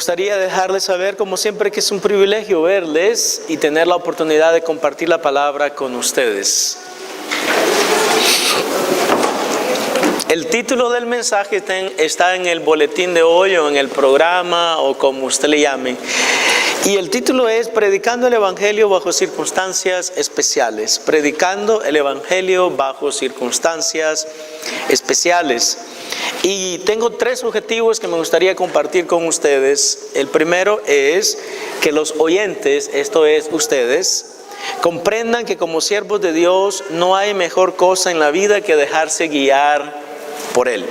gustaría dejarles saber, como siempre, que es un privilegio verles y tener la oportunidad de compartir la palabra con ustedes. El título del mensaje está en el boletín de hoy o en el programa o como usted le llame. Y el título es Predicando el Evangelio bajo circunstancias especiales. Predicando el Evangelio bajo circunstancias especiales. Y tengo 3 objetivos que me gustaría compartir con ustedes. El primero es que los oyentes, esto es ustedes, comprendan que como siervos de Dios no hay mejor cosa en la vida que dejarse guiar por Él.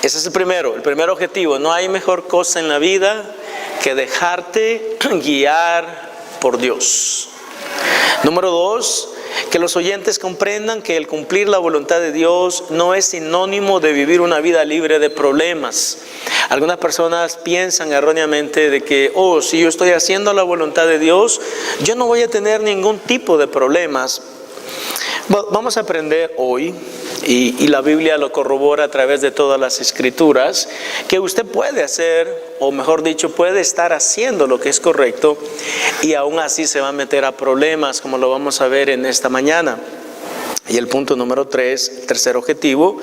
Ese es el primer objetivo. No hay mejor cosa en la vida que dejarte guiar por Dios. Número 2, que los oyentes comprendan que el cumplir la voluntad de Dios no es sinónimo de vivir una vida libre de problemas. Algunas personas piensan erróneamente de que, si yo estoy haciendo la voluntad de Dios, yo no voy a tener ningún tipo de problemas. Vamos a aprender hoy, y la Biblia lo corrobora a través de todas las escrituras, que usted puede hacer, o mejor dicho, puede estar haciendo lo que es correcto y aún así se va a meter a problemas, como lo vamos a ver en esta mañana. Y el punto número 3, tercer objetivo,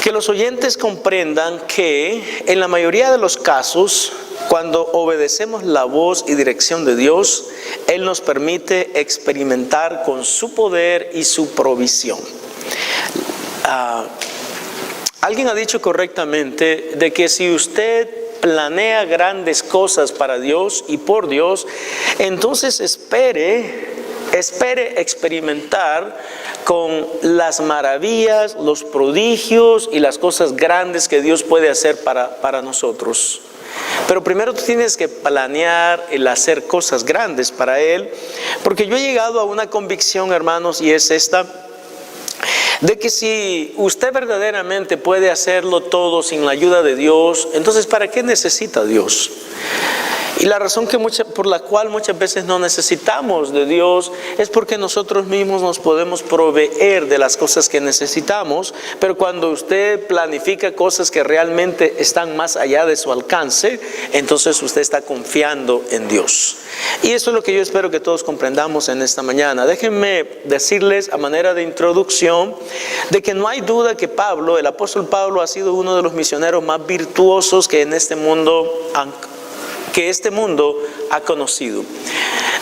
que los oyentes comprendan que en la mayoría de los casos, cuando obedecemos la voz y dirección de Dios, Él nos permite experimentar con su poder y su provisión. Alguien ha dicho correctamente de que si usted planea grandes cosas para Dios y por Dios, entonces espere experimentar con las maravillas, los prodigios y las cosas grandes que Dios puede hacer para nosotros. Pero primero tú tienes que planear el hacer cosas grandes para Él, porque yo he llegado a una convicción, hermanos, y es esta, de que si usted verdaderamente puede hacerlo todo sin la ayuda de Dios, entonces ¿para qué necesita Dios? Y la razón por la cual muchas veces no necesitamos de Dios es porque nosotros mismos nos podemos proveer de las cosas que necesitamos, pero cuando usted planifica cosas que realmente están más allá de su alcance, entonces usted está confiando en Dios. Y eso es lo que yo espero que todos comprendamos en esta mañana. Déjenme decirles a manera de introducción de que no hay duda que el apóstol Pablo ha sido uno de los misioneros más virtuosos que este mundo ha conocido.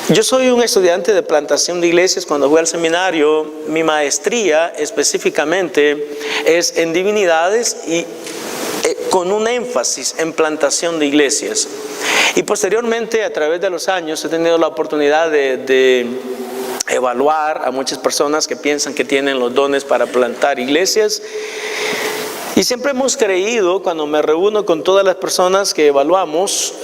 Yo soy un estudiante de plantación de iglesias. Cuando fui al seminario, mi maestría específicamente es en divinidades y con un énfasis en plantación de iglesias. Y posteriormente, a través de los años, he tenido la oportunidad de evaluar a muchas personas que piensan que tienen los dones para plantar iglesias. Y siempre hemos creído, cuando me reúno con todas las personas que evaluamos,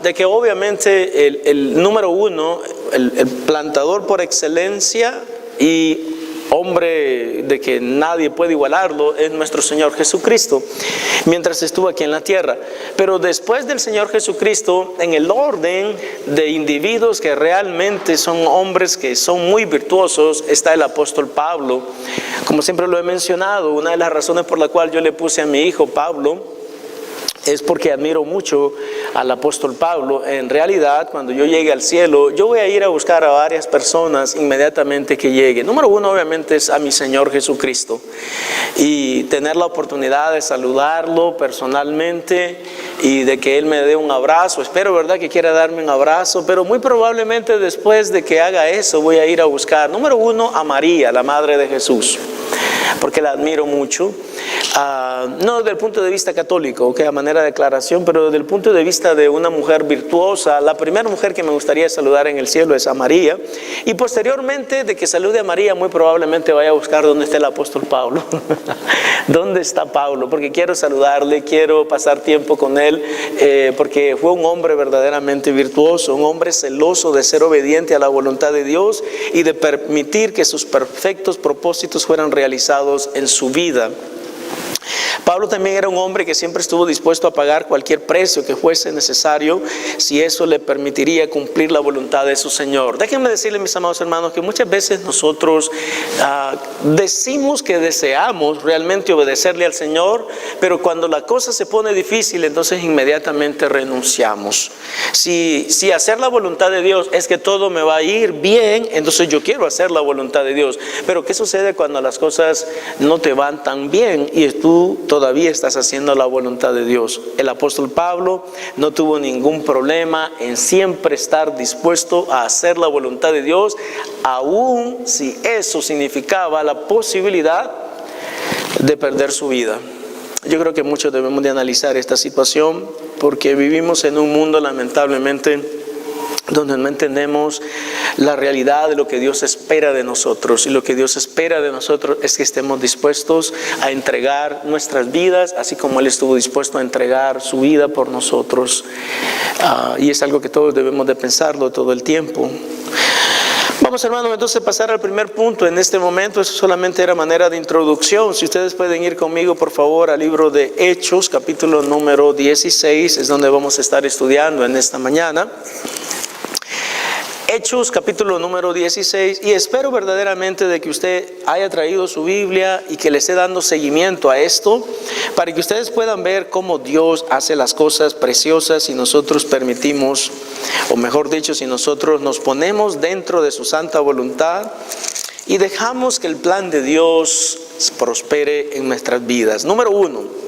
de que obviamente el número 1, el plantador por excelencia y hombre de que nadie puede igualarlo, es nuestro Señor Jesucristo, mientras estuvo aquí en la tierra. Pero después del Señor Jesucristo, en el orden de individuos que realmente son hombres que son muy virtuosos, está el apóstol Pablo. Como siempre lo he mencionado, una de las razones por la cual yo le puse a mi hijo Pablo es porque admiro mucho al apóstol Pablo. En realidad, cuando yo llegue al cielo, yo voy a ir a buscar a varias personas inmediatamente que llegue. Número 1, obviamente, es a mi Señor Jesucristo. Y tener la oportunidad de saludarlo personalmente y de que Él me dé un abrazo. Espero, ¿verdad?, que quiera darme un abrazo, pero muy probablemente después de que haga eso, voy a ir a buscar, número 1, a María, la Madre de Jesús, porque la admiro mucho. No desde el punto de vista católico, a manera de declaración, pero desde el punto de vista de una mujer virtuosa. La primera mujer que me gustaría saludar en el cielo es a María, y posteriormente de que salude a María, muy probablemente vaya a buscar dónde está el apóstol Pablo. ¿Dónde está Pablo? Porque quiero saludarle, quiero pasar tiempo con él, porque fue un hombre verdaderamente virtuoso, un hombre celoso de ser obediente a la voluntad de Dios y de permitir que sus perfectos propósitos fueran realizados en su vida. Pablo también era un hombre que siempre estuvo dispuesto a pagar cualquier precio que fuese necesario si eso le permitiría cumplir la voluntad de su Señor. Déjenme decirles, mis amados hermanos, que muchas veces nosotros decimos que deseamos realmente obedecerle al Señor, pero cuando la cosa se pone difícil, entonces inmediatamente renunciamos. Si hacer la voluntad de Dios es que todo me va a ir bien, entonces yo quiero hacer la voluntad de Dios. Pero ¿qué sucede cuando las cosas no te van tan bien y tú todavía estás haciendo la voluntad de Dios? El apóstol Pablo no tuvo ningún problema en siempre estar dispuesto a hacer la voluntad de Dios, aun si eso significaba la posibilidad de perder su vida. Yo creo que muchos debemos de analizar esta situación, porque vivimos en un mundo, lamentablemente, donde no entendemos la realidad de lo que Dios espera de nosotros. Y lo que Dios espera de nosotros es que estemos dispuestos a entregar nuestras vidas, así como Él estuvo dispuesto a entregar su vida por nosotros. Y es algo que todos debemos de pensarlo todo el tiempo. Vamos, hermanos, entonces pasar al primer punto en este momento. Eso solamente era manera de introducción. Si ustedes pueden ir conmigo, por favor, al libro de Hechos, capítulo número 16, es donde vamos a estar estudiando en esta mañana. Hechos capítulo número 16, y espero verdaderamente de que usted haya traído su Biblia y que le esté dando seguimiento a esto, para que ustedes puedan ver cómo Dios hace las cosas preciosas si nosotros permitimos, o mejor dicho, si nosotros nos ponemos dentro de su santa voluntad y dejamos que el plan de Dios prospere en nuestras vidas. Número 1.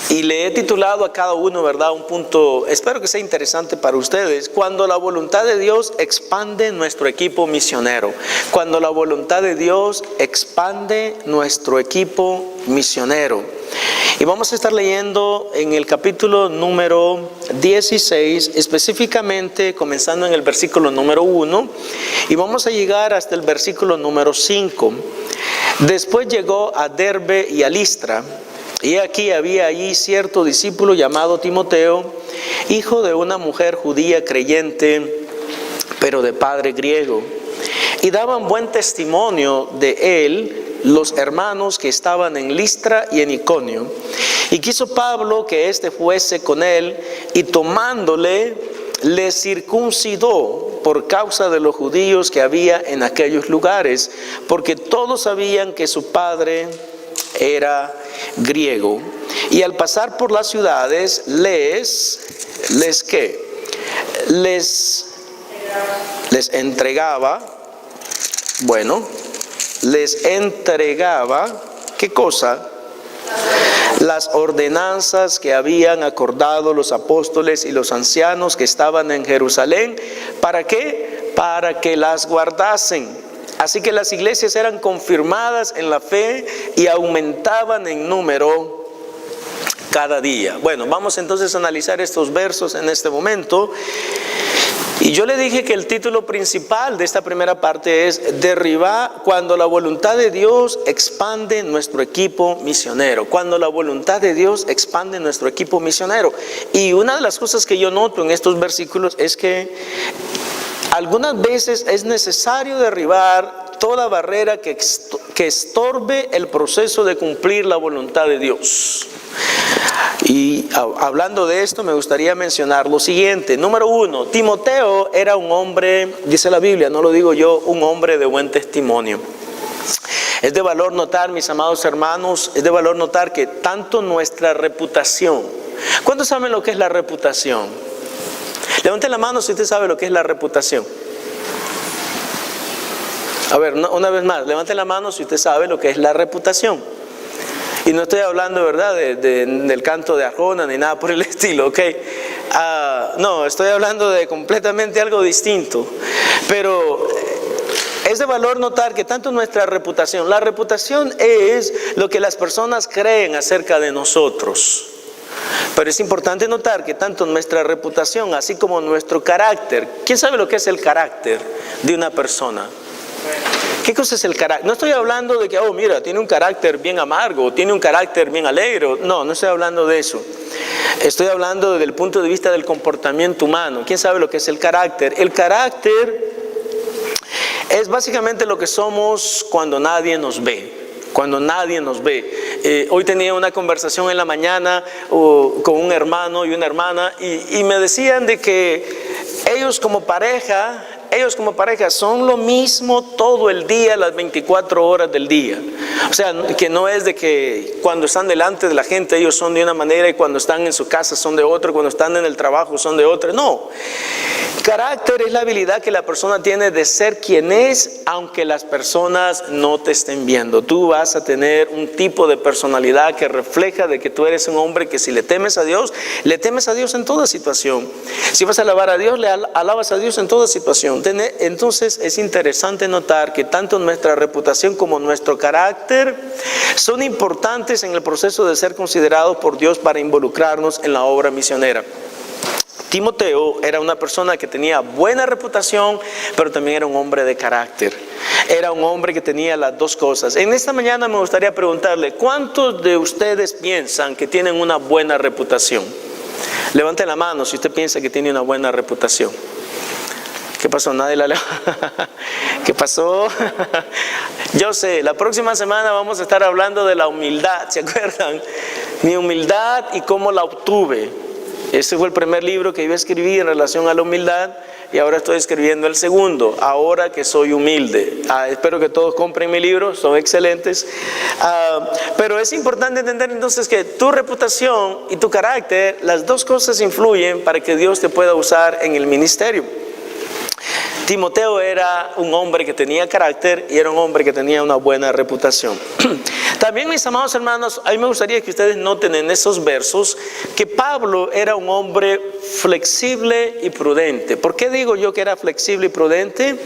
Y le he titulado a cada uno, ¿verdad?, un punto, espero que sea interesante para ustedes: cuando la voluntad de Dios expande nuestro equipo misionero. Cuando la voluntad de Dios expande nuestro equipo misionero. Y vamos a estar leyendo en el capítulo número 16, específicamente comenzando en el versículo número 1, y vamos a llegar hasta el versículo número 5. Después llegó a Derbe y a Listra. Y aquí había allí cierto discípulo llamado Timoteo, hijo de una mujer judía creyente, pero de padre griego. Y daban buen testimonio de él los hermanos que estaban en Listra y en Iconio. Y quiso Pablo que éste fuese con él, y tomándole, le circuncidó por causa de los judíos que había en aquellos lugares, porque todos sabían que su padre era griego. Y al pasar por las ciudades les entregaba, ¿qué cosa? Las ordenanzas que habían acordado los apóstoles y los ancianos que estaban en Jerusalén. ¿Para qué? Para que las guardasen. Así que las iglesias eran confirmadas en la fe y aumentaban en número cada día. Bueno, vamos entonces a analizar estos versos en este momento. Y yo le dije que el título principal de esta primera parte es derribar cuando la voluntad de Dios expande nuestro equipo misionero. Cuando la voluntad de Dios expande nuestro equipo misionero. Y una de las cosas que yo noto en estos versículos es que algunas veces es necesario derribar toda barrera que estorbe el proceso de cumplir la voluntad de Dios. Y hablando de esto, me gustaría mencionar lo siguiente. Número 1, Timoteo era un hombre, dice la Biblia, no lo digo yo, un hombre de buen testimonio. Es de valor notar, mis amados hermanos, es de valor notar que tanto nuestra reputación. ¿Cuántos saben lo que es la reputación? Levanten la mano si usted sabe lo que es la reputación. A ver, una vez más, levanten la mano si usted sabe lo que es la reputación. Y no estoy hablando, ¿verdad?, del canto de Arjona ni nada por el estilo, ¿ok? No, estoy hablando de completamente algo distinto. Pero es de valor notar que tanto nuestra reputación, la reputación es lo que las personas creen acerca de nosotros. Pero es importante notar que tanto nuestra reputación, así como nuestro carácter. ¿Quién sabe lo que es el carácter de una persona? ¿Qué cosa es el carácter? No estoy hablando de que, oh, mira, tiene un carácter bien amargo, tiene un carácter bien alegre. No estoy hablando de eso. Estoy hablando desde el punto de vista del comportamiento humano. ¿Quién sabe lo que es el carácter? El carácter es básicamente lo que somos cuando nadie nos ve. cuando nadie nos ve. Hoy tenía una conversación en la mañana con un hermano y una hermana y me decían de que ellos como pareja son lo mismo todo el día, las 24 horas del día. O sea, que no es de que cuando están delante de la gente ellos son de una manera y cuando están en su casa son de otra, cuando están en el trabajo son de otra. No. Carácter es la habilidad que la persona tiene de ser quien es, aunque las personas no te estén viendo. Tú vas a tener un tipo de personalidad que refleja de que tú eres un hombre que si le temes a Dios en toda situación. Si vas a alabar a Dios, le alabas a Dios en toda situación. Entonces es interesante notar que tanto nuestra reputación como nuestro carácter son importantes en el proceso de ser considerados por Dios para involucrarnos en la obra misionera. Timoteo era una persona que tenía buena reputación, pero también era un hombre de carácter. Era un hombre que tenía las dos cosas. En esta mañana me gustaría preguntarle, ¿cuántos de ustedes piensan que tienen una buena reputación? Levante la mano si usted piensa que tiene una buena reputación. ¿Qué pasó? Nadie la levanta. ¿Qué pasó? Yo sé, la próxima semana vamos a estar hablando de la humildad, ¿se acuerdan? Mi humildad y cómo la obtuve. Ese fue el primer libro que yo escribí en relación a la humildad y ahora estoy escribiendo el segundo, ahora que soy humilde. Espero que todos compren mi libro, son excelentes. Pero es importante entender entonces que tu reputación y tu carácter, las dos cosas influyen para que Dios te pueda usar en el ministerio. Timoteo era un hombre que tenía carácter y era un hombre que tenía una buena reputación. También, mis amados hermanos, a mí me gustaría que ustedes noten en esos versos que Pablo era un hombre flexible y prudente. ¿Por qué digo yo que era flexible y prudente?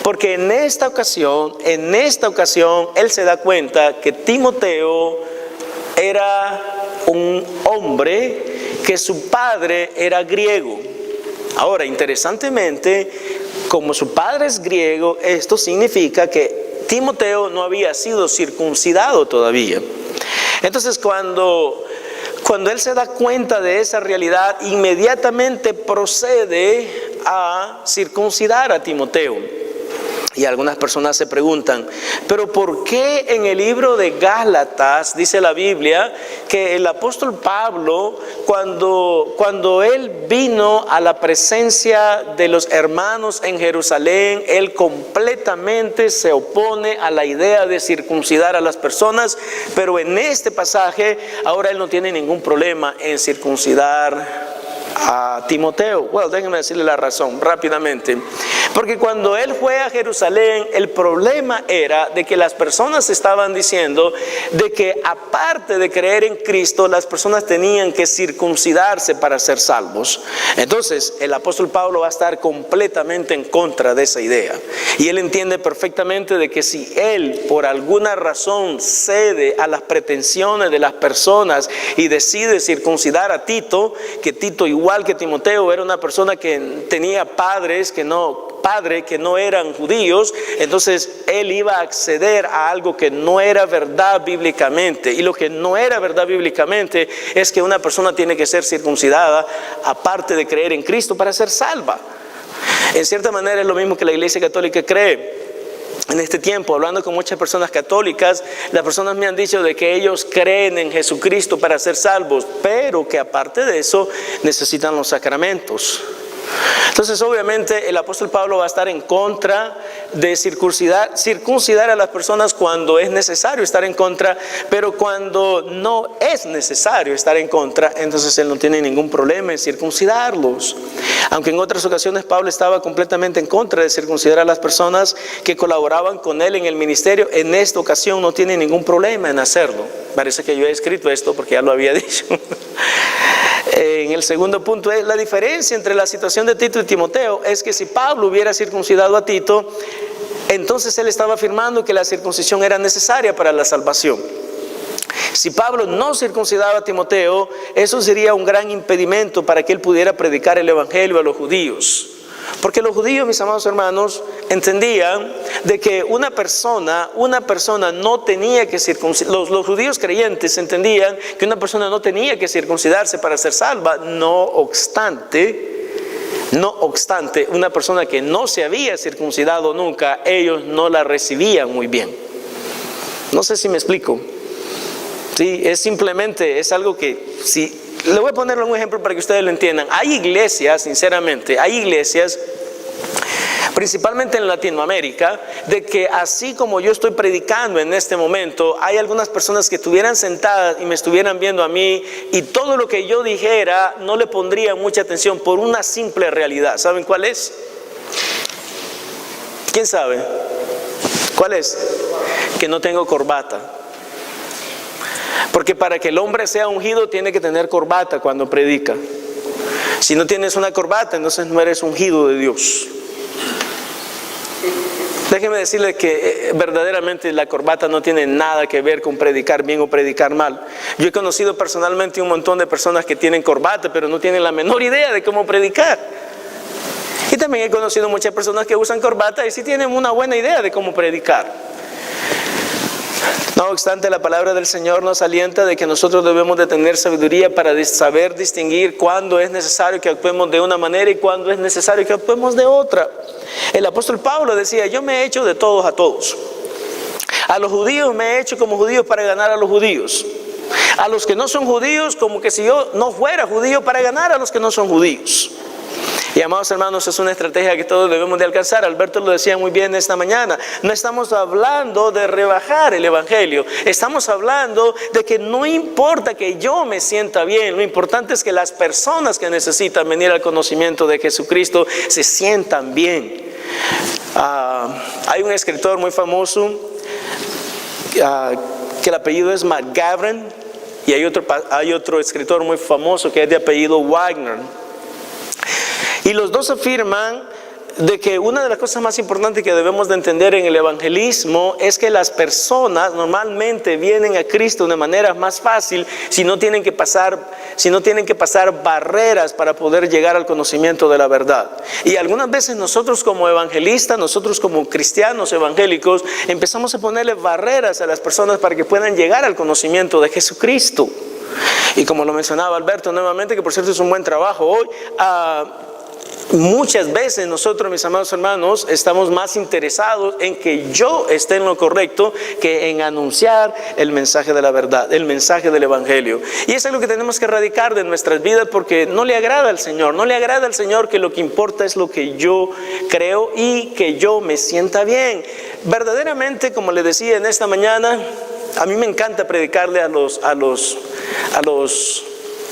Porque en esta ocasión, él se da cuenta que Timoteo era un hombre que su padre era griego. Ahora, interesantemente, como su padre es griego, esto significa que Timoteo no había sido circuncidado todavía. Entonces, cuando él se da cuenta de esa realidad, inmediatamente procede a circuncidar a Timoteo. Y algunas personas se preguntan, ¿pero por qué en el libro de Gálatas dice la Biblia que el apóstol Pablo, cuando él vino a la presencia de los hermanos en Jerusalén, él completamente se opone a la idea de circuncidar a las personas, pero en este pasaje ahora él no tiene ningún problema en circuncidar a Timoteo? Bueno, déjenme decirle la razón rápidamente. Porque cuando él fue a Jerusalén, el problema era de que las personas estaban diciendo de que aparte de creer en Cristo, las personas tenían que circuncidarse para ser salvos. Entonces, el apóstol Pablo va a estar completamente en contra de esa idea. Y él entiende perfectamente de que si él por alguna razón cede a las pretensiones de las personas y decide circuncidar a Tito, que Tito igual que Timoteo era una persona que tenía padres que no eran judíos, entonces él iba a acceder a algo que no era verdad bíblicamente. Y lo que no era verdad bíblicamente es que una persona tiene que ser circuncidada aparte de creer en Cristo para ser salva. En cierta manera es lo mismo que la Iglesia Católica cree. En este tiempo, hablando con muchas personas católicas, las personas me han dicho de que ellos creen en Jesucristo para ser salvos, pero que aparte de eso necesitan los sacramentos. Entonces, obviamente, el apóstol Pablo va a estar en contra de circuncidar a las personas cuando es necesario estar en contra, pero cuando no es necesario estar en contra, entonces él no tiene ningún problema en circuncidarlos. Aunque en otras ocasiones Pablo estaba completamente en contra de circuncidar a las personas que colaboraban con él en el ministerio, en esta ocasión no tiene ningún problema en hacerlo. Parece que yo he escrito esto porque ya lo había dicho. En el segundo punto, es la diferencia entre la situación de Tito y Timoteo es que si Pablo hubiera circuncidado a Tito, entonces él estaba afirmando que la circuncisión era necesaria para la salvación. Si Pablo no circuncidaba a Timoteo, eso sería un gran impedimento para que él pudiera predicar el evangelio a los judíos. Porque los judíos, mis amados hermanos, entendían de que una persona no tenía que circuncidarse. Los judíos creyentes entendían que una persona no tenía que circuncidarse para ser salva. No obstante, una persona que no se había circuncidado nunca, ellos no la recibían muy bien. No sé si me explico. Sí, es simplemente, es algo que, si, le voy a poner un ejemplo para que ustedes lo entiendan. Hay iglesias, sinceramente, hay iglesias, principalmente en Latinoamérica, de que así como yo estoy predicando en este momento, hay algunas personas que estuvieran sentadas y me estuvieran viendo a mí, y todo lo que yo dijera no le pondría mucha atención por una simple realidad. ¿Saben cuál es? ¿Quién sabe? ¿Cuál es? Que no tengo corbata. Porque para que el hombre sea ungido tiene que tener corbata cuando predica. Si no tienes una corbata, entonces no eres ungido de Dios. Déjeme decirle que verdaderamente la corbata no tiene nada que ver con predicar bien o predicar mal. Yo he conocido personalmente un montón de personas que tienen corbata, pero no tienen la menor idea de cómo predicar. Y también he conocido muchas personas que usan corbata y sí tienen una buena idea de cómo predicar. No obstante, la palabra del Señor nos alienta de que nosotros debemos de tener sabiduría para saber distinguir cuándo es necesario que actuemos de una manera y cuándo es necesario que actuemos de otra. El apóstol Pablo decía: yo me he hecho de todos a todos. A los judíos me he hecho como judíos para ganar a los judíos. A los que no son judíos, como que si yo no fuera judío, para ganar a los que no son judíos. Y amados hermanos, es una estrategia que todos debemos de alcanzar. Alberto lo decía muy bien esta mañana. No estamos hablando de rebajar el evangelio. Estamos hablando de que no importa que yo me sienta bien. Lo importante es que las personas que necesitan venir al conocimiento de Jesucristo se sientan bien. Hay un escritor muy famoso que el apellido es McGavran. Y hay otro escritor muy famoso que es de apellido Wagner. Y los dos afirman de que una de las cosas más importantes que debemos de entender en el evangelismo es que las personas normalmente vienen a Cristo de manera más fácil si no tienen que pasar barreras para poder llegar al conocimiento de la verdad. Y algunas veces nosotros como evangelistas, nosotros como cristianos evangélicos, empezamos a ponerle barreras a las personas para que puedan llegar al conocimiento de Jesucristo. Y como lo mencionaba Alberto nuevamente, que por cierto es un buen trabajo hoy, muchas veces nosotros, mis amados hermanos, estamos más interesados en que yo esté en lo correcto que en anunciar el mensaje de la verdad, el mensaje del evangelio. Y eso es lo que tenemos que erradicar de nuestras vidas, porque no le agrada al Señor. No le agrada al Señor que lo que importa es lo que yo creo y que yo me sienta bien. Verdaderamente, como le decía en esta mañana, a mí me encanta predicarle a los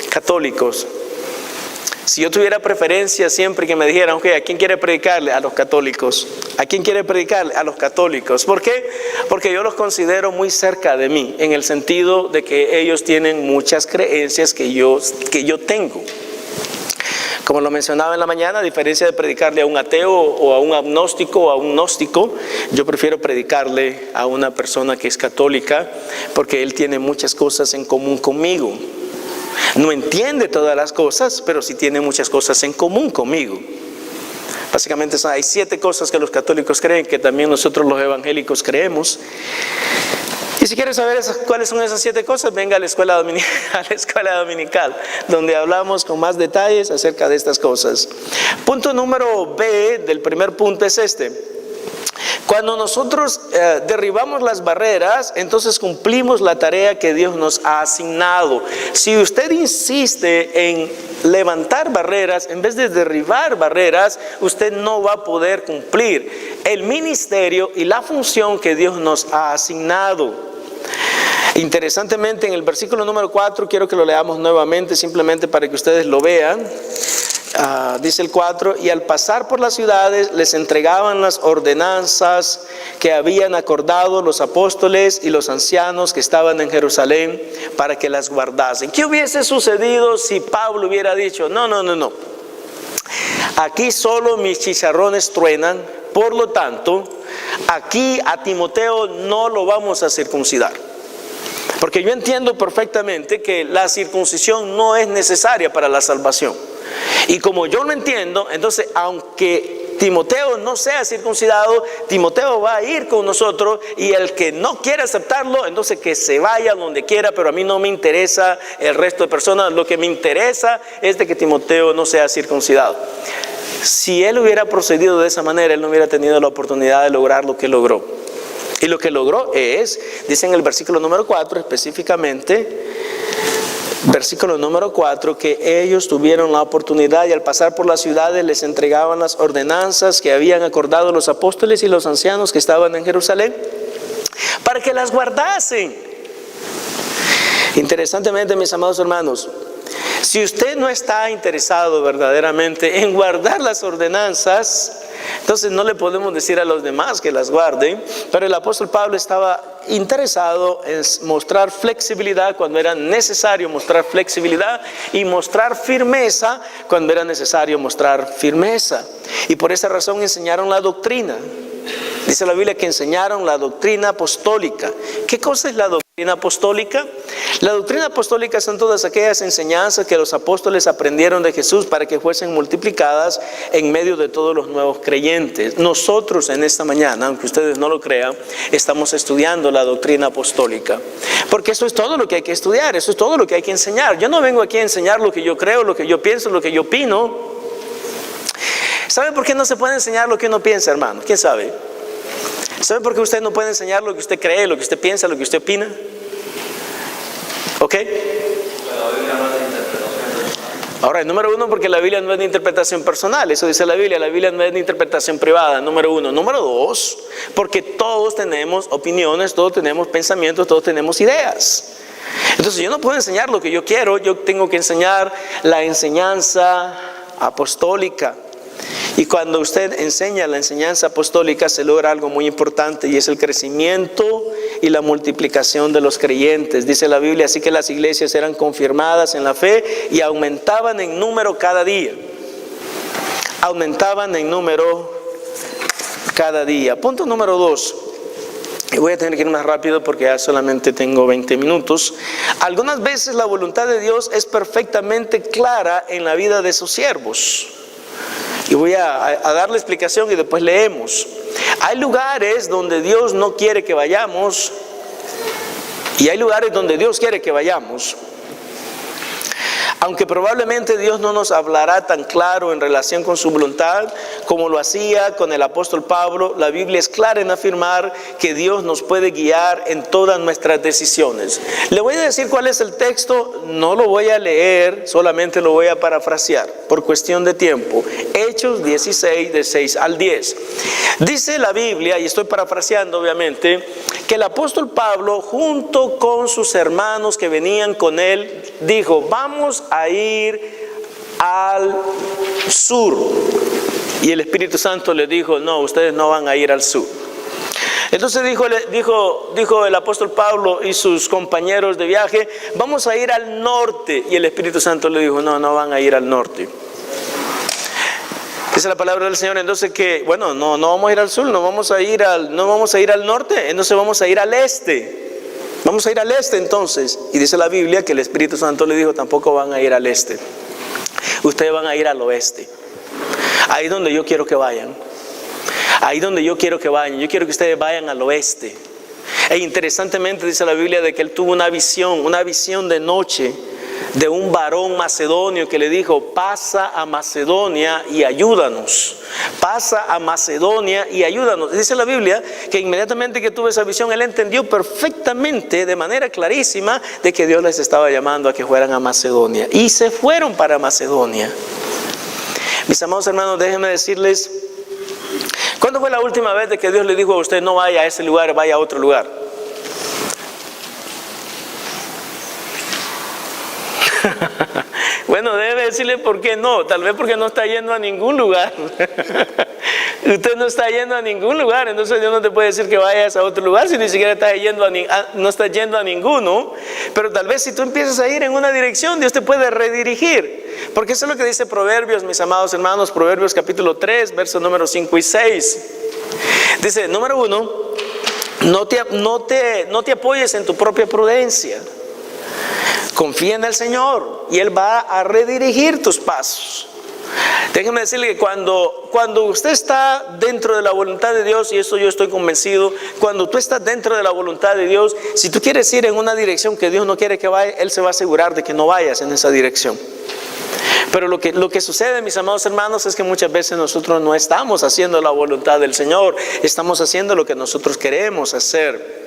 católicos. Si yo tuviera preferencia siempre que me dijeran, ok, ¿a quién quiere predicarle? A los católicos. ¿A quién quiere predicarle? A los católicos. ¿Por qué? Porque yo los considero muy cerca de mí, en el sentido de que ellos tienen muchas creencias que yo tengo. Como lo mencionaba en la mañana, a diferencia de predicarle a un ateo o a un agnóstico o a un gnóstico, yo prefiero predicarle a una persona que es católica, porque él tiene muchas cosas en común conmigo. No entiende todas las cosas, pero sí tiene muchas cosas en común conmigo. Básicamente hay 7 cosas que los católicos creen, que también nosotros los evangélicos creemos. Y si quieres saber cuáles son esas 7 cosas, venga a la escuela dominical, donde hablamos con más detalles acerca de estas cosas. Punto número B del primer punto es este. Cuando nosotros derribamos las barreras, entonces cumplimos la tarea que Dios nos ha asignado. Si usted insiste en levantar barreras en vez de derribar barreras, usted no va a poder cumplir el ministerio y la función que Dios nos ha asignado. Interesantemente, en el versículo número 4, quiero que lo leamos nuevamente, simplemente para que ustedes lo vean. Dice el 4: y al pasar por las ciudades les entregaban las ordenanzas que habían acordado los apóstoles y los ancianos que estaban en Jerusalén para que las guardasen. ¿Qué hubiese sucedido si Pablo hubiera dicho: no, aquí solo mis chicharrones truenan, por lo tanto aquí a Timoteo no lo vamos a circuncidar? Porque yo entiendo perfectamente que la circuncisión no es necesaria para la salvación. Y como yo lo entiendo, entonces aunque Timoteo no sea circuncidado, Timoteo va a ir con nosotros, y el que no quiera aceptarlo, entonces que se vaya donde quiera, pero a mí no me interesa el resto de personas. Lo que me interesa es de que Timoteo no sea circuncidado. Si él hubiera procedido de esa manera, él no hubiera tenido la oportunidad de lograr lo que logró. Y lo que logró es, dice en el versículo número 4 específicamente, versículo número 4, que ellos tuvieron la oportunidad y al pasar por las ciudades les entregaban las ordenanzas que habían acordado los apóstoles y los ancianos que estaban en Jerusalén para que las guardasen. Interesantemente, mis amados hermanos, si usted no está interesado verdaderamente en guardar las ordenanzas, entonces no le podemos decir a los demás que las guarden. Pero el apóstol Pablo estaba interesado en mostrar flexibilidad cuando era necesario mostrar flexibilidad y mostrar firmeza cuando era necesario mostrar firmeza. Y por esa razón enseñaron la doctrina. Dice la Biblia que enseñaron la doctrina apostólica. ¿Qué cosa es la doctrina apostólica? La doctrina apostólica son todas aquellas enseñanzas que los apóstoles aprendieron de Jesús para que fuesen multiplicadas en medio de todos los nuevos creyentes. Nosotros en esta mañana, aunque ustedes no lo crean, estamos estudiando la doctrina apostólica. Porque eso es todo lo que hay que estudiar, eso es todo lo que hay que enseñar. Yo no vengo aquí a enseñar lo que yo creo, lo que yo pienso, lo que yo opino. ¿Sabe por qué no se puede enseñar lo que uno piensa, hermano? ¿Quién sabe? ¿Sabe por qué usted no puede enseñar lo que usted cree, lo que usted piensa, lo que usted opina? ¿Ok? Ahora, número uno, porque la Biblia no es de interpretación personal. Eso dice la Biblia no es de interpretación privada, número uno. Número dos, porque todos tenemos opiniones, todos tenemos pensamientos, todos tenemos ideas. Entonces yo no puedo enseñar lo que yo quiero, yo tengo que enseñar la enseñanza apostólica. Y cuando usted enseña la enseñanza apostólica se logra algo muy importante y es el crecimiento y la multiplicación de los creyentes. Dice la Biblia, así que las iglesias eran confirmadas en la fe y aumentaban en número cada día. Aumentaban en número cada día. Punto número 2. Y voy a tener que ir más rápido porque ya solamente tengo 20 minutos. Algunas veces la voluntad de Dios es perfectamente clara en la vida de sus siervos. Y voy a darle explicación y después leemos. Hay lugares donde Dios no quiere que vayamos y hay lugares donde Dios quiere que vayamos. Aunque probablemente Dios no nos hablará tan claro en relación con su voluntad como lo hacía con el apóstol Pablo, la Biblia es clara en afirmar que Dios nos puede guiar en todas nuestras decisiones. Le voy a decir cuál es el texto, no lo voy a leer, solamente lo voy a parafrasear por cuestión de tiempo. Hechos 16, de 6 al 10. Dice la Biblia, y estoy parafraseando obviamente, que el apóstol Pablo junto con sus hermanos que venían con él, dijo, vamos a ir al sur. Y el Espíritu Santo le dijo, no, ustedes no van a ir al sur. Entonces dijo el apóstol Pablo y sus compañeros de viaje, vamos a ir al norte. Y el Espíritu Santo le dijo, no, no van a ir al norte. Dice la palabra del Señor, entonces que, bueno, no vamos a ir al sur, no vamos a ir al norte, entonces vamos a ir al este. Vamos a ir al este entonces. Y dice la Biblia que el Espíritu Santo le dijo, tampoco van a ir al este. Ustedes van a ir al oeste. Ahí donde yo quiero que vayan. Ahí donde yo quiero que vayan. Yo quiero que ustedes vayan al oeste. E interesantemente dice la Biblia de que él tuvo una visión de noche de un varón macedonio que le dijo, pasa a Macedonia y ayúdanos. Pasa a Macedonia y ayúdanos. Dice la Biblia que inmediatamente que tuvo esa visión, él entendió perfectamente, de manera clarísima, de que Dios les estaba llamando a que fueran a Macedonia. Y se fueron para Macedonia. Mis amados hermanos, déjenme decirles, ¿cuándo fue la última vez de que Dios le dijo a usted, no vaya a ese lugar, vaya a otro lugar? Bueno, debe decirle por qué no. Tal vez porque no está yendo a ningún lugar. Usted no está yendo a ningún lugar, entonces Dios no te puede decir que vayas a otro lugar si ni siquiera no estás yendo a ninguno. Pero tal vez si tú empiezas a ir en una dirección, Dios te puede redirigir. Porque eso es lo que dice Proverbios, mis amados hermanos. Proverbios capítulo 3, versos números 5 y 6. Dice, número 1, no te apoyes en tu propia prudencia. Confía en el Señor y Él va a redirigir tus pasos. Déjeme decirle que cuando usted está dentro de la voluntad de Dios, y eso yo estoy convencido, cuando tú estás dentro de la voluntad de Dios, si tú quieres ir en una dirección que Dios no quiere que vaya, Él se va a asegurar de que no vayas en esa dirección. Pero lo que sucede, mis amados hermanos, es que muchas veces nosotros no estamos haciendo la voluntad del Señor, estamos haciendo lo que nosotros queremos hacer.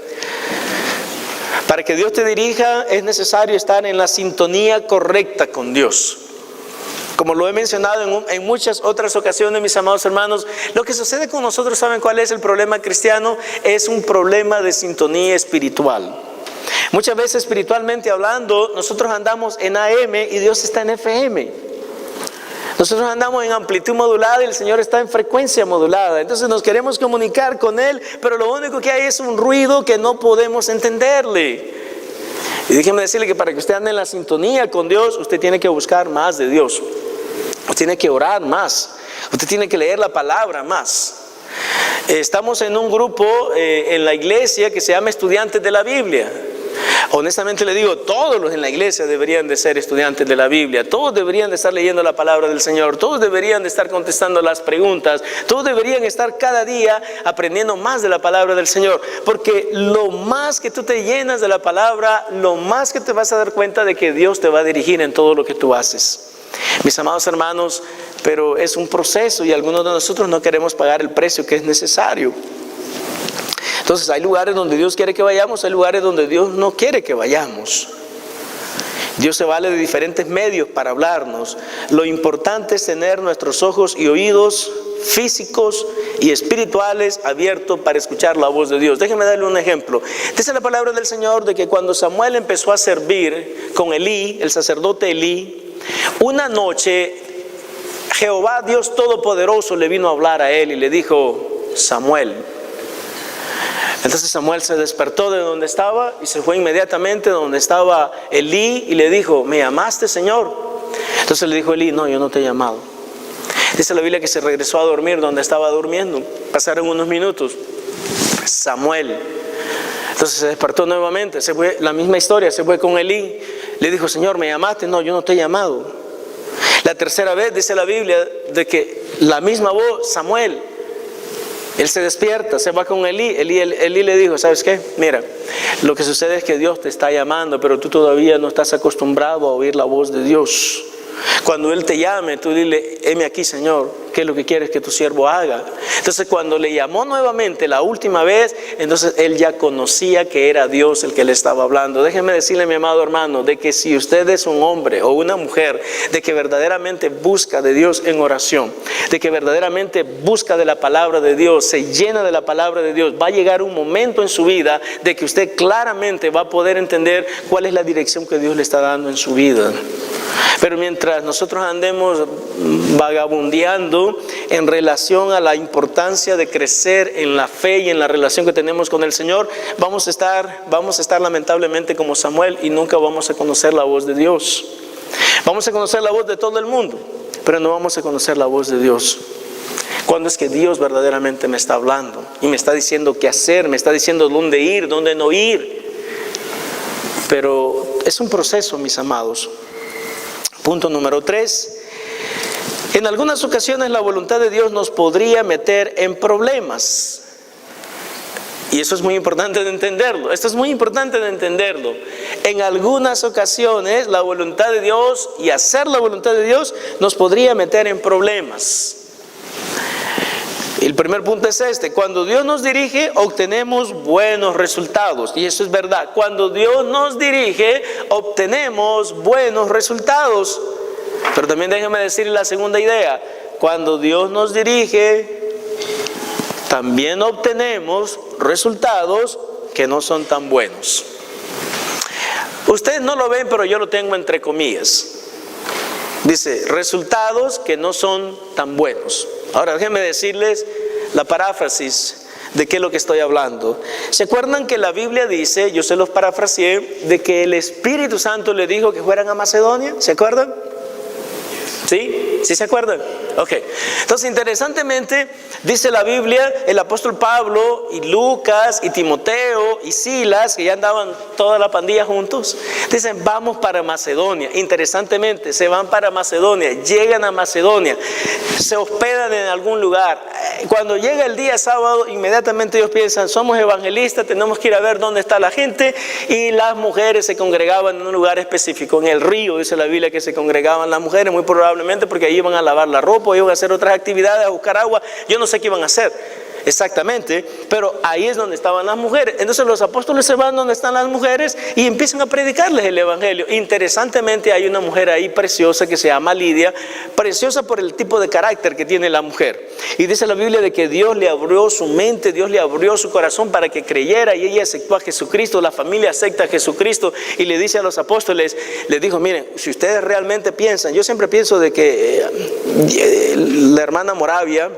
Para que Dios te dirija es necesario estar en la sintonía correcta con Dios. Como lo he mencionado en muchas otras ocasiones, mis amados hermanos, lo que sucede con nosotros, ¿saben cuál es el problema cristiano? Es un problema de sintonía espiritual. Muchas veces, espiritualmente hablando, nosotros andamos en AM y Dios está en FM. Nosotros andamos en amplitud modulada y el Señor está en frecuencia modulada. Entonces nos queremos comunicar con Él, pero lo único que hay es un ruido que no podemos entenderle. Y déjeme decirle que para que usted ande en la sintonía con Dios, usted tiene que buscar más de Dios. Usted tiene que orar más. Usted tiene que leer la palabra más. Estamos en un grupo en la iglesia que se llama Estudiantes de la Biblia. Honestamente le digo, todos los en la iglesia deberían de ser estudiantes de la Biblia. Todos deberían de estar leyendo la palabra del Señor. Todos deberían de estar contestando las preguntas. Todos deberían estar cada día aprendiendo más de la palabra del Señor. Porque lo más que tú te llenas de la palabra, lo más que te vas a dar cuenta de que Dios te va a dirigir en todo lo que tú haces. Mis amados hermanos, pero es un proceso y algunos de nosotros no queremos pagar el precio que es necesario. Entonces hay lugares donde Dios quiere que vayamos, hay lugares donde Dios no quiere que vayamos. Dios se vale de diferentes medios para hablarnos. Lo importante es tener nuestros ojos y oídos físicos y espirituales abiertos para escuchar la voz de Dios. Déjenme darle un ejemplo. Dice la palabra del Señor de que cuando Samuel empezó a servir con Elí, el sacerdote Elí, una noche Jehová Dios Todopoderoso le vino a hablar a él y le dijo: Samuel. Entonces Samuel se despertó de donde estaba y se fue inmediatamente donde estaba Elí y le dijo: ¿me llamaste, Señor? Entonces le dijo Elí: no, yo no te he llamado. Dice la Biblia que se regresó a dormir donde estaba durmiendo. Pasaron unos minutos. Samuel. Entonces se despertó nuevamente, se fue, la misma historia, se fue con Elí. Le dijo: Señor, ¿me llamaste? No, yo no te he llamado. La tercera vez dice la Biblia de que la misma voz, Samuel. Él se despierta, se va con Elí. Elí le dijo: ¿sabes qué? Mira, lo que sucede es que Dios te está llamando, pero tú todavía no estás acostumbrado a oír la voz de Dios. Cuando Él te llame, tú dile: heme aquí, Señor, ¿qué es lo que quieres que tu siervo haga? Entonces cuando le llamó nuevamente la última vez, entonces él ya conocía que era Dios el que le estaba hablando. Déjeme decirle, mi amado hermano, de que si usted es un hombre o una mujer de que verdaderamente busca de Dios en oración, de que verdaderamente busca de la palabra de Dios, se llena de la palabra de Dios, va a llegar un momento en su vida de que usted claramente va a poder entender cuál es la dirección que Dios le está dando en su vida. Pero mientras nosotros andemos vagabundeando en relación a la importancia de crecer en la fe y en la relación que tenemos con el Señor, vamos a estar lamentablemente como Samuel y nunca vamos a conocer la voz de Dios. Vamos a conocer la voz de todo el mundo, pero no vamos a conocer la voz de Dios. ¿Cuándo es que Dios verdaderamente me está hablando y me está diciendo qué hacer, me está diciendo dónde ir, dónde no ir? Pero es un proceso, mis amados. Punto número 3. En algunas ocasiones la voluntad de Dios nos podría meter en problemas. Y eso es muy importante de entenderlo. Esto es muy importante de entenderlo. En algunas ocasiones la voluntad de Dios y hacer la voluntad de Dios nos podría meter en problemas. El primer punto es este: cuando Dios nos dirige, obtenemos buenos resultados. Y eso es verdad. Cuando Dios nos dirige, obtenemos buenos resultados. Pero también déjeme decir la segunda idea: cuando Dios nos dirige, también obtenemos resultados que no son tan buenos. Ustedes no lo ven, pero yo lo tengo entre comillas. Dice, resultados que no son tan buenos. Ahora déjenme decirles la paráfrasis de qué es lo que estoy hablando. ¿Se acuerdan que la Biblia dice, yo se los parafraseé, de que el Espíritu Santo le dijo que fueran a Macedonia? ¿Se acuerdan? ¿Sí? ¿Sí se acuerdan? Ok, entonces interesantemente dice la Biblia, el apóstol Pablo y Lucas y Timoteo y Silas, que ya andaban toda la pandilla juntos, dicen vamos para Macedonia. Interesantemente se van para Macedonia, llegan a Macedonia, se hospedan en algún lugar. Cuando llega el día sábado, inmediatamente ellos piensan, somos evangelistas, tenemos que ir a ver dónde está la gente, y las mujeres se congregaban en un lugar específico, en el río, dice la Biblia que se congregaban las mujeres, muy probablemente porque ahí iban a lavar la ropa, iban a hacer otras actividades, a buscar agua, yo no sé qué iban a hacer exactamente, pero ahí es donde estaban las mujeres. Entonces los apóstoles se van donde están las mujeres y empiezan a predicarles el evangelio. Interesantemente hay una mujer ahí preciosa que se llama Lidia, preciosa por el tipo de carácter que tiene la mujer, y dice la Biblia de que Dios le abrió su mente, Dios le abrió su corazón para que creyera, y ella aceptó a Jesucristo, la familia acepta a Jesucristo, y le dice a los apóstoles, les dijo, miren, si ustedes realmente piensan, yo siempre pienso de que la hermana Moravia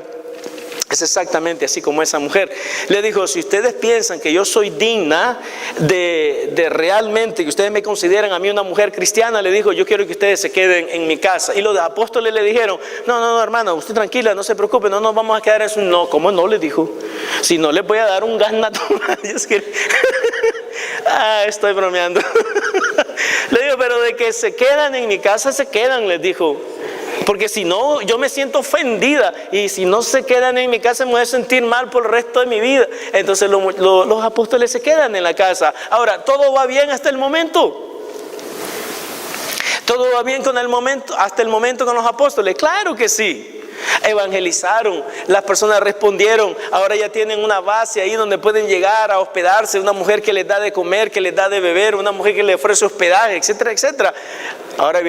es exactamente así como esa mujer. Le dijo, si ustedes piensan que yo soy digna de realmente, que ustedes me consideran a mí una mujer cristiana, le dijo, yo quiero que ustedes se queden en mi casa. Y los apóstoles le dijeron, no, hermana, usted tranquila, no se preocupe, no nos vamos a quedar en su... No, ¿cómo no? Le dijo, si no les voy a dar un gaznato. Estoy bromeando. Le digo, pero de que se quedan en mi casa, se quedan, les dijo. Porque si no, yo me siento ofendida, y si no se quedan en mi casa me voy a sentir mal por el resto de mi vida. Entonces los apóstoles se quedan en la casa. Ahora, ¿todo va bien hasta el momento? ¿Todo va bien hasta el momento con los apóstoles? Claro que sí. Evangelizaron, las personas respondieron, ahora ya tienen una base ahí donde pueden llegar a hospedarse, una mujer que les da de comer, que les da de beber, una mujer que les ofrece hospedaje, etcétera, etcétera. Ahora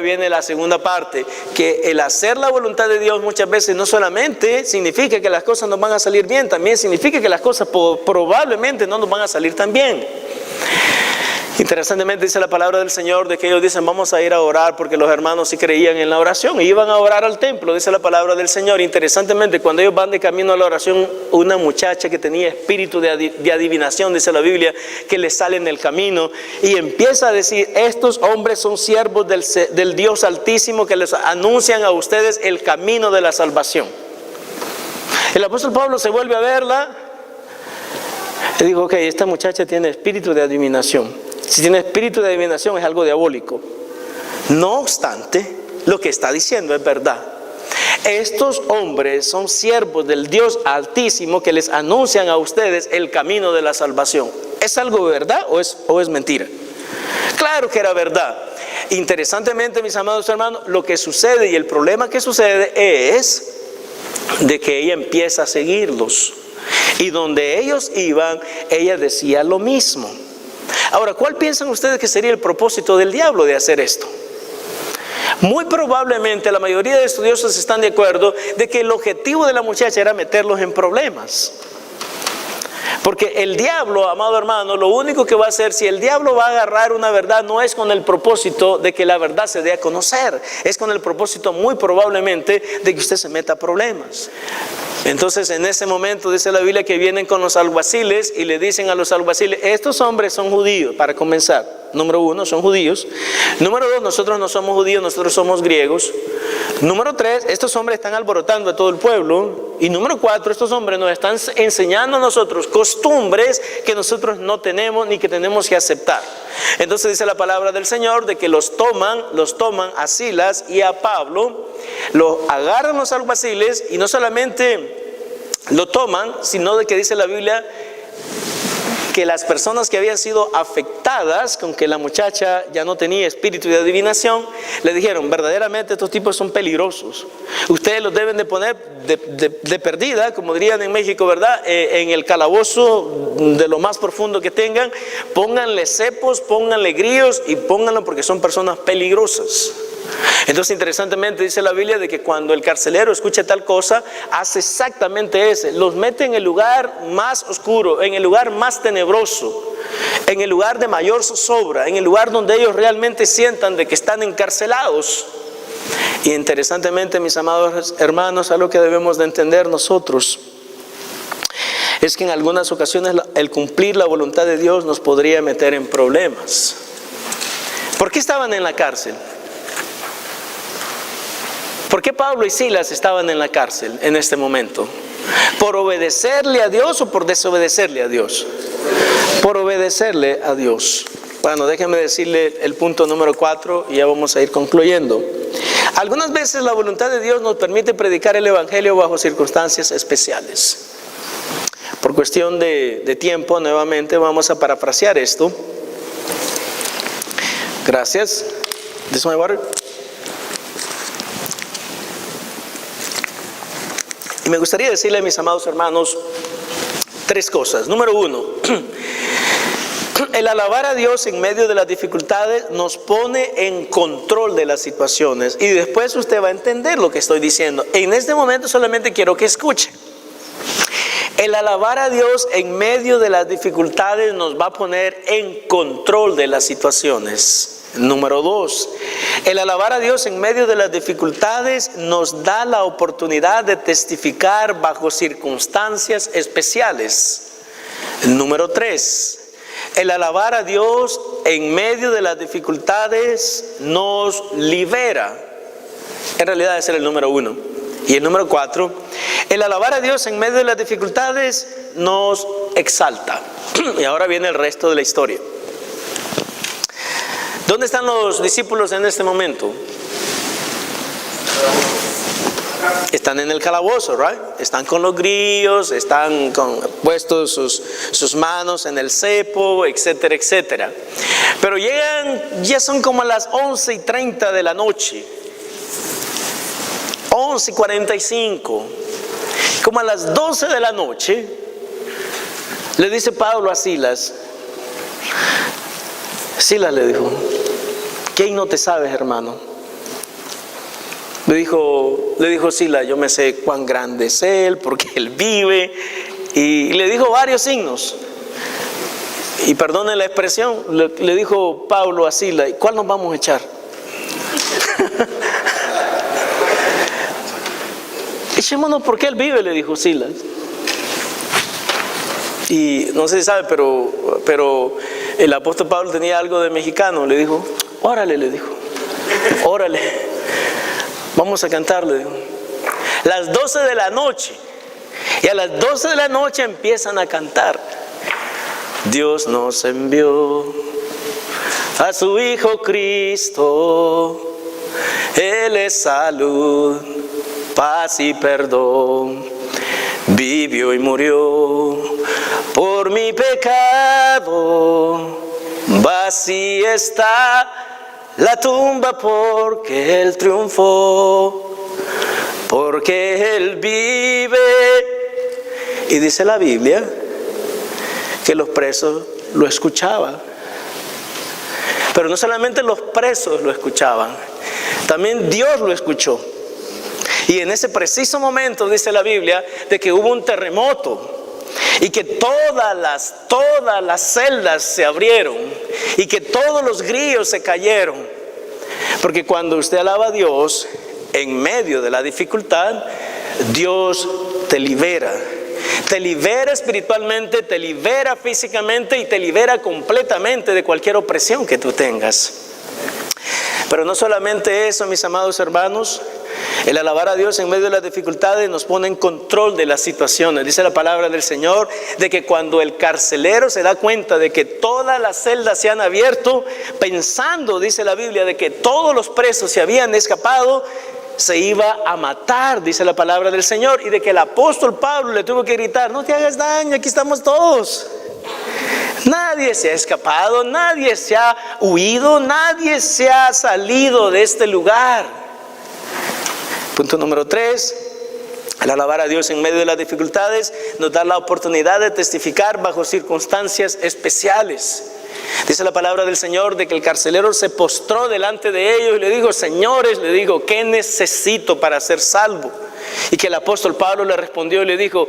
viene la segunda parte, que el hacer la voluntad de Dios muchas veces no solamente significa que las cosas nos van a salir bien, también significa que las cosas probablemente no nos van a salir tan bien. Interesantemente dice la palabra del Señor de que ellos dicen, vamos a ir a orar, porque los hermanos sí creían en la oración y iban a orar al templo, dice la palabra del Señor. Interesantemente, cuando ellos van de camino a la oración, una muchacha que tenía espíritu de adivinación, dice la Biblia, que les sale en el camino y empieza a decir, estos hombres son siervos del Dios Altísimo, que les anuncian a ustedes el camino de la salvación. El apóstol Pablo se vuelve a verla y dijo, ok, esta muchacha tiene espíritu de adivinación. Si tiene espíritu de adivinación es algo diabólico. No obstante, lo que está diciendo es verdad. Estos hombres son siervos del Dios Altísimo, que les anuncian a ustedes el camino de la salvación. ¿Es algo verdad o es mentira? Claro que era verdad. Interesantemente, mis amados hermanos, lo que sucede y el problema que sucede es de que ella empieza a seguirlos. Y donde ellos iban, ella decía lo mismo. Ahora, ¿cuál piensan ustedes que sería el propósito del diablo de hacer esto? Muy probablemente la mayoría de estudiosos están de acuerdo de que el objetivo de la muchacha era meterlos en problemas. Porque el diablo, amado hermano, lo único que va a hacer, si el diablo va a agarrar una verdad, no es con el propósito de que la verdad se dé a conocer, es con el propósito muy probablemente de que usted se meta a problemas. Entonces en ese momento dice la Biblia que vienen con los alguaciles y le dicen a los alguaciles, estos hombres son judíos, para comenzar. Número uno, son judíos. Número dos, nosotros no somos judíos, nosotros somos griegos. Número tres, estos hombres están alborotando a todo el pueblo. Y número cuatro, estos hombres nos están enseñando a nosotros costumbres que nosotros no tenemos ni que tenemos que aceptar. Entonces dice la palabra del Señor de que los toman a Silas y a Pablo, lo agarran los alguaciles y no solamente lo toman, sino de que dice la Biblia que las personas que habían sido afectadas con que la muchacha ya no tenía espíritu de adivinación, le dijeron, verdaderamente estos tipos son peligrosos. Ustedes los deben de poner de perdida, como dirían en México, ¿verdad? En el calabozo de lo más profundo que tengan, pónganle cepos, pónganle grillos y pónganlo porque son personas peligrosas. Entonces interesantemente dice la Biblia de que cuando el carcelero escucha tal cosa, hace exactamente eso, los mete en el lugar más oscuro, en el lugar más tenebroso, en el lugar de mayor zozobra, en el lugar donde ellos realmente sientan de que están encarcelados. Y interesantemente, mis amados hermanos, algo que debemos de entender nosotros es que en algunas ocasiones el cumplir la voluntad de Dios nos podría meter en problemas. ¿Por qué estaban en la cárcel? ¿Por qué Pablo y Silas estaban en la cárcel en este momento? ¿Por obedecerle a Dios o por desobedecerle a Dios? Por obedecerle a Dios. Bueno, déjenme decirle el punto número 4 y ya vamos a ir concluyendo. Algunas veces la voluntad de Dios nos permite predicar el evangelio bajo circunstancias especiales. Por cuestión de tiempo, nuevamente vamos a parafrasear esto. Gracias. This is my water. Y me gustaría decirle a mis amados hermanos 3 cosas. Número 1, el alabar a Dios en medio de las dificultades nos pone en control de las situaciones. Y después usted va a entender lo que estoy diciendo. En este momento solamente quiero que escuche. El alabar a Dios en medio de las dificultades nos va a poner en control de las situaciones. Número 2, el alabar a Dios en medio de las dificultades nos da la oportunidad de testificar bajo circunstancias especiales. Número 3, el alabar a Dios en medio de las dificultades nos libera. En realidad ese era el número 1. Y el número 4, el alabar a Dios en medio de las dificultades nos exalta. Y ahora viene el resto de la historia. ¿Dónde están los discípulos en este momento? Están en el calabozo, ¿right? Están con los grillos, están puestos sus manos en el cepo, etcétera, etcétera. Pero llegan, ya son como las 11:30 de la noche. 11:45. Como a las 12 de la noche, le dice Pablo a Silas. Silas le dijo: ¿qué no te sabes, hermano? Le dijo Silas: yo me sé cuán grande es Él, porque Él vive. Y le dijo varios signos. Y perdone la expresión, le dijo Pablo a Silas: ¿cuál nos vamos a echar? Echémonos porque Él vive, le dijo Silas. Y no sé si sabe, pero el apóstol Pablo tenía algo de mexicano. Le dijo: órale, le dijo, órale, vamos a cantar, le dijo. Las 12 de la noche. Y a las 12 de la noche empiezan a cantar. Dios nos envió a su Hijo Cristo. Él es salud, paz y perdón. Vivió y murió por mi pecado. Vacía está la tumba porque Él triunfó, porque Él vive. Y dice la Biblia que los presos lo escuchaban. Pero no solamente los presos lo escuchaban, también Dios lo escuchó. Y en ese preciso momento dice la Biblia de que hubo un terremoto y que todas las celdas se abrieron y que todos los grillos se cayeron. Porque cuando usted alaba a Dios en medio de la dificultad, Dios te libera. Te libera espiritualmente, te libera físicamente y te libera completamente de cualquier opresión que tú tengas. Pero no solamente eso, mis amados hermanos. El alabar a Dios en medio de las dificultades nos pone en control de las situaciones. Dice la palabra del Señor de que cuando el carcelero se da cuenta de que todas las celdas se han abierto, pensando, dice la Biblia, de que todos los presos se habían escapado, se iba a matar, dice la palabra del Señor. Y de que el apóstol Pablo le tuvo que gritar: no te hagas daño, aquí estamos todos. Nadie se ha escapado, nadie se ha huido, nadie se ha salido de este lugar. Punto número 3, el alabar a Dios en medio de las dificultades nos da la oportunidad de testificar bajo circunstancias especiales. Dice la palabra del Señor de que el carcelero se postró delante de ellos y le dijo: señores, le dijo, ¿qué necesito para ser salvo? Y que el apóstol Pablo le respondió y le dijo: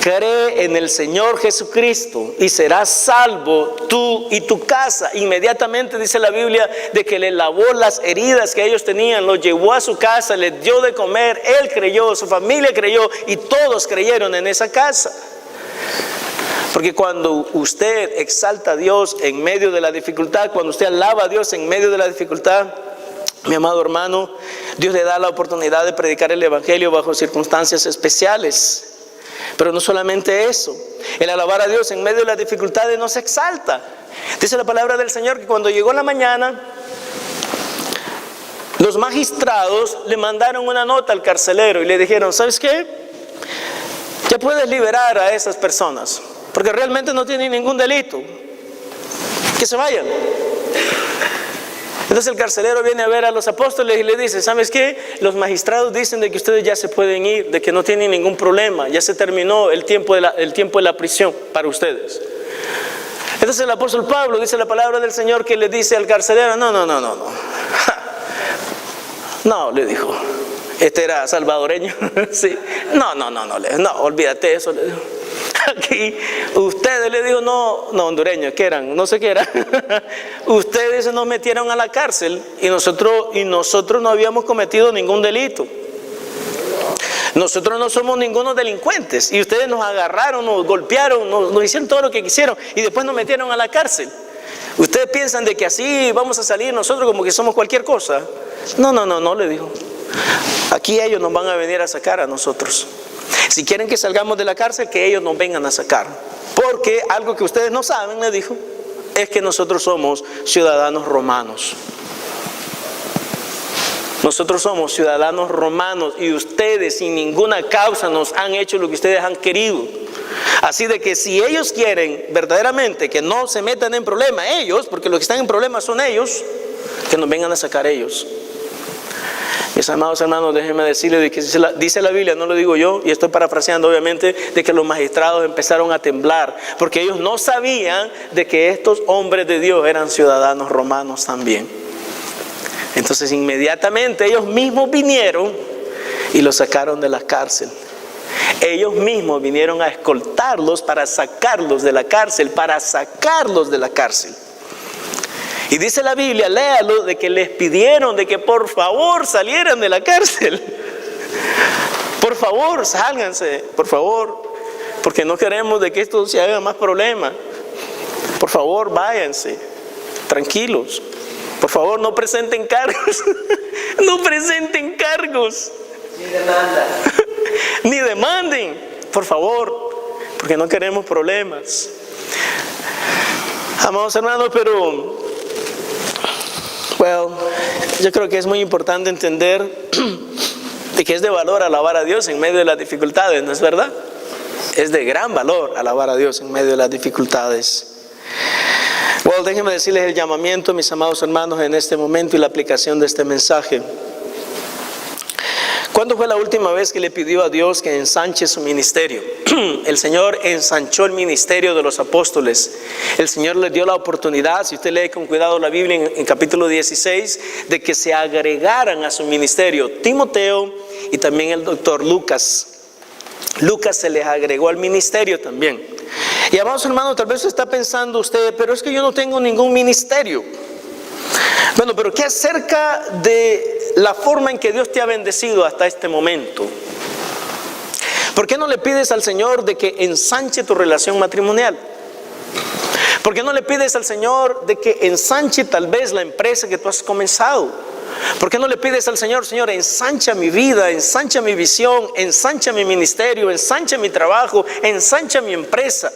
cree en el Señor Jesucristo y serás salvo tú y tu casa. Inmediatamente dice la Biblia de que le lavó las heridas que ellos tenían, los llevó a su casa, les dio de comer, él creyó, su familia creyó y todos creyeron en esa casa. Porque cuando usted exalta a Dios en medio de la dificultad, cuando usted alaba a Dios en medio de la dificultad, Mi amado hermano, Dios le da la oportunidad de predicar el evangelio bajo circunstancias especiales. Pero no solamente eso, el alabar a Dios en medio de las dificultades no se exalta. Dice la palabra del Señor que cuando llegó la mañana, los magistrados le mandaron una nota al carcelero y le dijeron: ¿sabes qué? Ya puedes liberar a esas personas, porque realmente no tienen ningún delito. Que se vayan. Entonces el carcelero viene a ver a los apóstoles y le dice: ¿sabes qué? Los magistrados dicen de que ustedes ya se pueden ir, de que no tienen ningún problema, ya se terminó el tiempo de la prisión para ustedes. Entonces el apóstol Pablo, dice la palabra del Señor, que le dice al carcelero: no. No, le dijo. Este era salvadoreño. Sí. No, olvídate eso, le dijo. Aquí, ustedes, le dijo, no, hondureños, ¿qué eran? No sé qué eran. Ustedes nos metieron a la cárcel y nosotros no habíamos cometido ningún delito. Nosotros no somos ningunos delincuentes y ustedes nos agarraron, nos golpearon, nos hicieron todo lo que quisieron y después nos metieron a la cárcel. ¿Ustedes piensan de que así vamos a salir nosotros como que somos cualquier cosa? No, le dijo. Aquí ellos nos van a venir a sacar a nosotros. Si quieren que salgamos de la cárcel, que ellos nos vengan a sacar. Porque algo que ustedes no saben, le dijo, es que nosotros somos ciudadanos romanos. Nosotros somos ciudadanos romanos y ustedes sin ninguna causa nos han hecho lo que ustedes han querido. Así de que si ellos quieren verdaderamente que no se metan en problema ellos, porque los que están en problemas son ellos, que nos vengan a sacar ellos. Mis amados hermanos, déjenme decirles de que dice la Biblia, no lo digo yo, y estoy parafraseando obviamente, de que los magistrados empezaron a temblar, porque ellos no sabían de que estos hombres de Dios eran ciudadanos romanos también. Entonces inmediatamente ellos mismos vinieron y los sacaron de la cárcel. Ellos mismos vinieron a escoltarlos para sacarlos de la cárcel, Y dice la Biblia, léalo, de que les pidieron de que por favor salieran de la cárcel. Por favor, sálganse, por favor, porque no queremos de que esto se haga más problema. Por favor, váyanse, tranquilos. Por favor, no presenten cargos. No presenten cargos. Ni demanden, por favor, porque no queremos problemas. Amados hermanos, pero yo creo que es muy importante entender de que es de valor alabar a Dios en medio de las dificultades, ¿no es verdad? Es de gran valor alabar a Dios en medio de las dificultades. Déjenme decirles el llamamiento, mis amados hermanos, en este momento y la aplicación de este mensaje. ¿Cuándo fue la última vez que le pidió a Dios que ensanche su ministerio? El Señor ensanchó el ministerio de los apóstoles. El Señor les dio la oportunidad, si usted lee con cuidado la Biblia en capítulo 16, de que se agregaran a su ministerio Timoteo y también el doctor Lucas. Lucas se les agregó al ministerio también. Y amados hermanos, tal vez está pensando usted, pero es que yo no tengo ningún ministerio. Bueno, pero ¿qué acerca de la forma en que Dios te ha bendecido hasta este momento? ¿Por qué no le pides al Señor de que ensanche tu relación matrimonial? ¿Por qué no le pides al Señor de que ensanche tal vez la empresa que tú has comenzado? ¿Por qué no le pides al Señor, Señor, ensancha mi vida, ensancha mi visión, ensancha mi ministerio, ensancha mi trabajo, ensancha mi empresa?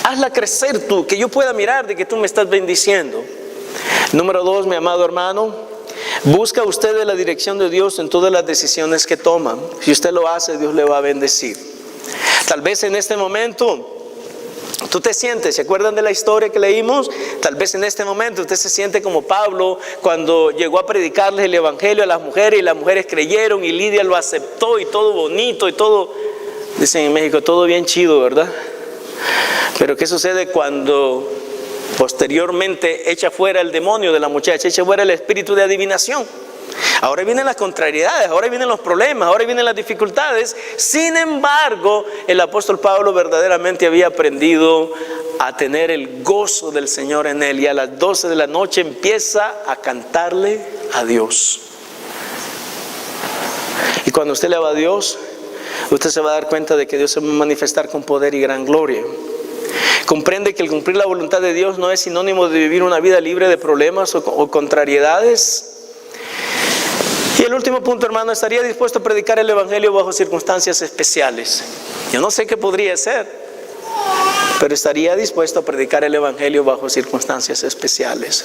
Hazla crecer tú, que yo pueda mirar de que tú me estás bendiciendo. Número 2, mi amado hermano, busca usted de la dirección de Dios en todas las decisiones que toma. Si usted lo hace, Dios le va a bendecir. Tal vez en este momento tú te sientes, ¿se acuerdan de la historia que leímos? Tal vez en este momento usted se siente como Pablo cuando llegó a predicarles el evangelio a las mujeres y las mujeres creyeron y Lidia lo aceptó y todo bonito y todo, dicen en México, todo bien chido, ¿verdad? Pero ¿qué sucede cuando posteriormente echa fuera el demonio de la muchacha, echa fuera el espíritu de adivinación? Ahora vienen las contrariedades, ahora vienen los problemas, ahora vienen las dificultades. Sin embargo, el apóstol Pablo verdaderamente había aprendido a tener el gozo del Señor en él, y a las 12 de la noche empieza a cantarle a Dios. Y cuando usted le va a Dios, usted se va a dar cuenta de que Dios se va a manifestar con poder y gran gloria. Comprende que el cumplir la voluntad de Dios no es sinónimo de vivir una vida libre de problemas o contrariedades. Y el último punto, hermano, estaría dispuesto a predicar el evangelio bajo circunstancias especiales. Yo no sé qué podría ser, pero estaría dispuesto a predicar el evangelio bajo circunstancias especiales.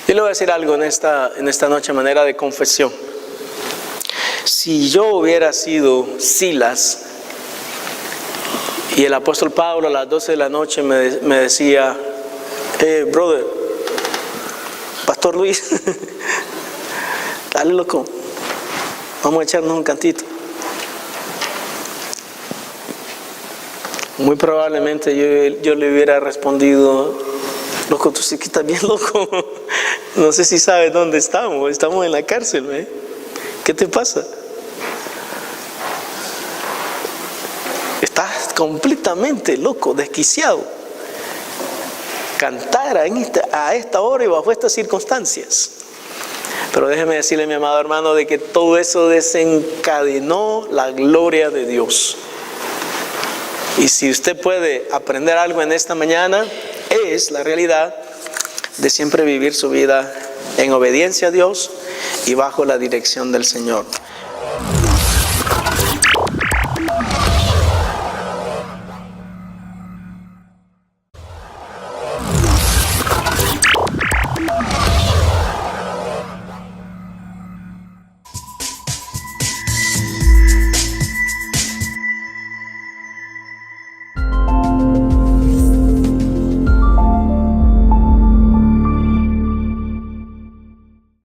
Yo le voy a decir algo en esta noche a manera de confesión. Si yo hubiera sido Silas y el apóstol Pablo a las 12 de la noche me decía, brother, Pastor Luis, dale loco, vamos a echarnos un cantito. Muy probablemente yo le hubiera respondido, loco, tú sí que estás bien loco. No sé si sabes dónde estamos en la cárcel, ¿eh? ¿Qué te pasa? Estás completamente loco, desquiciado. Cantar a esta hora y bajo estas circunstancias. Pero déjeme decirle, mi amado hermano, de que todo eso desencadenó la gloria de Dios. Y si usted puede aprender algo en esta mañana, es la realidad de siempre vivir su vida en obediencia a Dios y bajo la dirección del Señor.